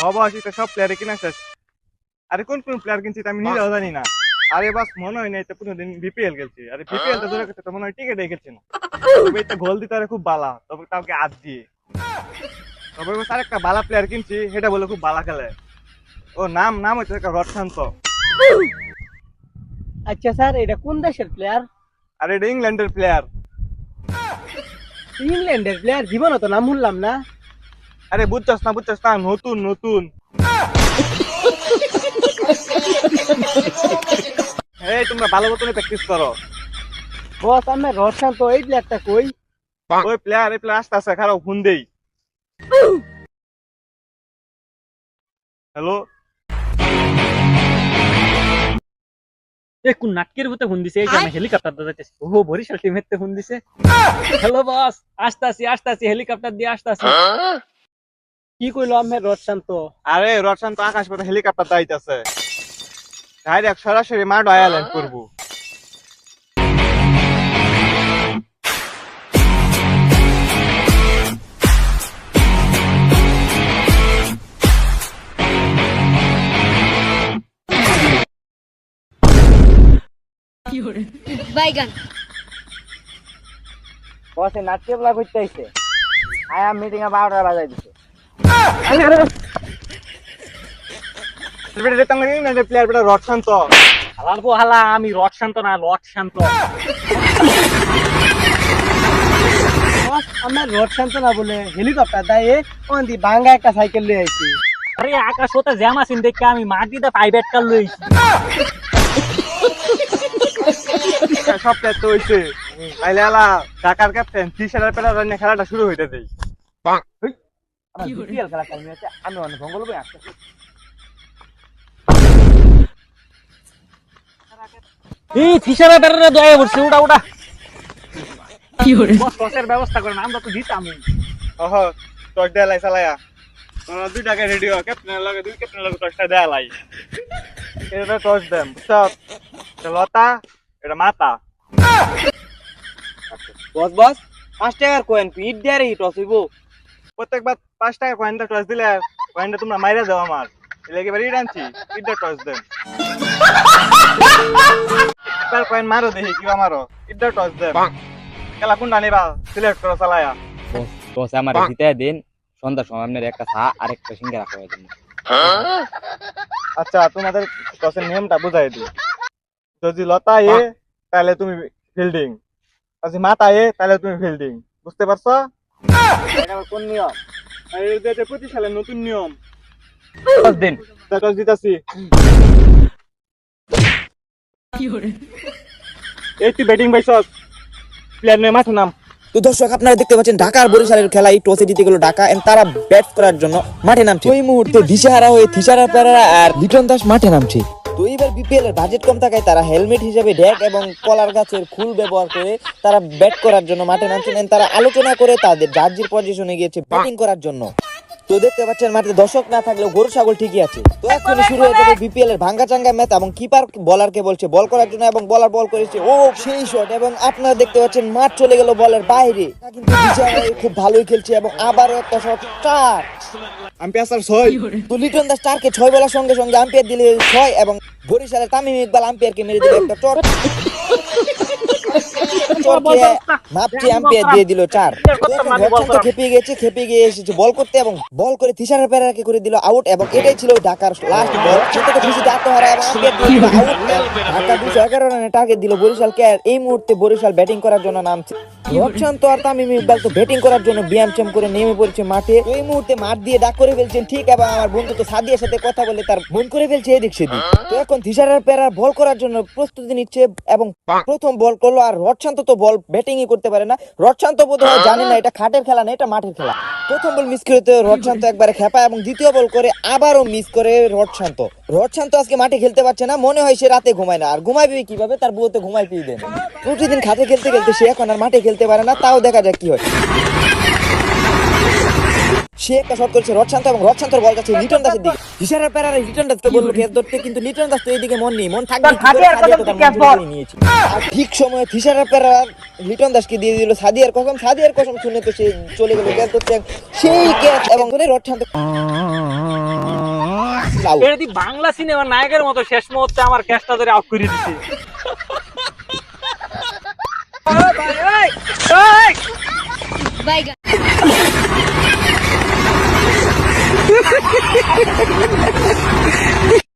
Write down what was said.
অবশ্যই সব প্লেয়ারে কিনা শেষ। আরে কোন কোন প্লেয়ার কিনছি আমি নিজেও জানি না। আরে বাস মনে হয় না এটা কোনোদিন বিপিএল খেলছি। আরে বিপিএল তো দূরে কথা, মনে হয় টিকেটে খেলছি না। তবে এটা গোল দিতে আরে খুব বালা, তবে কাউকে আজ দিয়ে। তবে বাস আরেকটা বালা প্লেয়ার কিনছি, সেটা বলে খুব বালা খেলে। ও নাম নাম হচ্ছে রথশান্ত। আচ্ছা স্যার, এটা কোন দেশের প্লেয়ার? আর এটা ইংল্যান্ডের প্লেয়ার। ইংল্যান্ডের প্লেয়ার? জীবনে তো নাম শুনলাম না। আরে বুঝছস না, নতুন নতুন। এই তোমরা ভালো মতনই প্র্যাকটিস করো। বস, আমার রশান্ত এই প্লেয়ারটা কই? ওই প্লেয়ার এই প্লেয়ার আসতে আছে, খারাপ ফোন দেই। হ্যালো, এ কোন নাটকের ভূতে ফোন দিছে? এই যে আমি হেলিকপ্টার যাইতেছি। ও বরিশাল টিমের তে ফোন দিছে। হ্যালো বস, আসতাছি হেলিকপ্টার দিয়ে আসতাছি। কি কইলো আমার রশান্ত? আরে রশান্ত আকাশ পথে হেলিকপ্টার দাইতেছে, ডাইরেক্ট সরাসরি মার্ডো আইল্যান্ড করবো। বাইগান বস, এই নাটকে ব্লগ হইতে আইছে। আয়া মিটিং এ 12টা বাজাই দিছে। প্লেয়ার বেটা রশান্ত। হালার পো হালা, আমি রড শান্ত না লট শান্ত। বস, আমার রশান্ত না বলে হেলিকপ্টার দায়ে কোন দি ভাঙ্গা একটা সাইকেল লই আইছি। আরে আকাশ হতে জ্যাম আছেন দেখে আমি মাটিতে প্রাইভেট কার লইছি। সব প্লেয়ার তো হইছে, তাইলে আলা ঢাকার ক্যাপ্টেন ফিশারের প্লেয়ার নিয়ে খেলাটা শুরু হইতে দেই। আমার বিপিএল খেলা টাইম আছে, আমি অনেক জঙ্গল বই আসছি। এই ফিশারে বেররে দয়া পড়ছে, ওটা কি হরে বস, টসের ব্যবস্থা করেন, আমরা তো জিতাম। ওহ টস দেয়া লাই চালায়া তোমরা দুইটাকে রেডি হও, ক্যাপ্টেনের লগে দুই ক্যাপ্টেনের লগে টসটা দেয়া লাই। এটা টস দেন বুঝছস, এটা লতা এটা মাথা। বস বস, 5 টাকার কয়েন পিট দেয়া রে টস হইব। প্রত্যেকবার 5 টাকা কয়েনটা টস দিলে কয়েনটা তোমরা মাইরা দাও আমার এলাকে বাড়ি আনছি। ইডটা টস দেন, তার কয়েন মারো দেখি কিবা মারো। ইডটা টস দেন, খেলা কোনটা নিবা সিলেক্ট করো চালায়া। বস আমার জিতে দিন, সন্ধ্যার সময় আপনার একটা চা আর একটা সিঙ্গারা খাওয়াই দিন। আচ্ছা তোমাদের টসের নিয়মটা বুঝাই দিই। যদি লতা এ তাহলে তুমি ফিল্ডিং, যদি মাথা এ তাহলে তুমি ফিল্ডিং, বুঝতে পারছো? এটা আবার কোন নিয়ম? আর এই যে 25 সালের নতুন নিয়ম। টস দিন। টস দিতাছি। এই তুই ব্যাটিং পাইছস, প্লেয়ার নিয়ে মাঠে নাম। তো দর্শক, আপনারা দেখতে পাচ্ছেন ঢাকা আর বরিশালের খেলা এই টসে জিতে গেল ঢাকা এবং তারা ব্যাট করার জন্য মাঠে নামছে। ওই মুহূর্তে দিশেহারা হয়ে থিসারা প্যারা আর লিটন দাস মাঠে নামছে। তো এইবার বিপিএল এর বাজেট কম থাকায় তারা হেলমেট হিসেবে ড্যাক এবং কলার গাছের ফুল ব্যবহার করে তারা ব্যাট করার জন্য মাঠে নামছেন। তারা আলোচনা করে তাদের জার্জির পজিশনে গিয়েছে ব্যাটিং করার জন্য। তো দেখতে পাচ্ছেন মাঠে দর্শক না থাকলেও গরু ছাগল ঠিকই আছে। তো এখনই শুরু হয়ে যাবে বিপিএল এর ভাঙ্গা চাঙ্গা ম্যাচ এবং কিপার বলারকে বলছে বল করার জন্য এবং বলার বল করেছে ও সেই শট এবং আপনারা দেখতে পাচ্ছেন মাঠ চলে গেল বলের বাইরে। কিন্তু বিজয় খুব ভালোই খেলছে এবং আবারও একটা শট চার। Umpire sir 6। তো লিটন দাস চারকে 6 বলার সঙ্গে সঙ্গে আম্পায়ার দিলে 6 এবং বরিশালের তামিম ইকবাল আম্পায়ারকে মেরে দিল একটা চট। মাপটি আম্পায়ার দিয়ে দিল 4। রচন্ত খেপে গিয়ে এসেছে বল করতে এবং বল করে থিসারা পেরাকে করে দিল আউট এবং এটাই ছিল ঢাকার লাস্ট বল। সেটাকে খুশিতে আত্মহারা এবং আম্পায়ার দিয়ে দিল আউট। ঢাকা 211 রানে টার্গেট দিল বরিশালকে। আর এই মুহূর্তে বরিশাল ব্যাটিং করার জন্য নামছে। রচন্ত আর তামিম ইকবাল তো ব্যাটিং করার জন্য ব্যায়াম চ্যাম করে নেমে পড়েছে মাঠে। এই মুহূর্তে মাঠ দিয়ে ডাক করে ফেলছেন ঠিক এবং আমার বন্ধু তো সাদিয়ার সাথে কথা বলে তার মন করে ফেলছে এদিক সেদিক। তো এখন থিসারার পেরার বল করার জন্য প্রস্তুতি নিচ্ছে এবং প্রথম বল করলো। আর রচন্ত তো বল ব্যাটিংই করতে পারে না। রচন্ত বোধহয় জানে না এটা খাটের খেলা না, এটা মাঠের খেলা। প্রথম বল মিস করে রচন্ত একবারে খেপা এবং দ্বিতীয় বল করে আবারও মিস করে রচন্ত আজকে মাঠে খেলতে পারছে না। মনে হয় সে রাতে ঘুমায় না, আর ঘুমাইবে কিভাবে, তার বউতে ঘুমাই পেয়ে দেন। প্রতিদিন খাতে খেলতে খেলতে সে এখন আর মাঠে খেলতে পারে না। তাও দেখা যাক কি হয়। সে একটা শট করেছে রড শান্ত এবং রড শান্তর বল যাচ্ছে লিটন দাসের দিকে ফিশারের প্যারারে লিটন দাসকে বললো ক্যাচ ধরতে, কিন্তু লিটন দাস তো এইদিকে মন নেই, মন থাকবে কি করে, সাদিয়া তো তার মন ধরে নিয়েছে। আর ঠিক সময়ে ফিশারের প্যারার লিটন দাসকে দিয়ে দিল সাদিয়ার কসম শুনে তো সে চলে গেল ক্যাচ ধরতে, সেই ক্যাচ এবং রড শান্ত out। এটা দি বাংলা সিনেমার নায়কের মতো শেষ মুহূর্তে আমার ক্যাচটা ধরে আউট করে দিছে। Bye.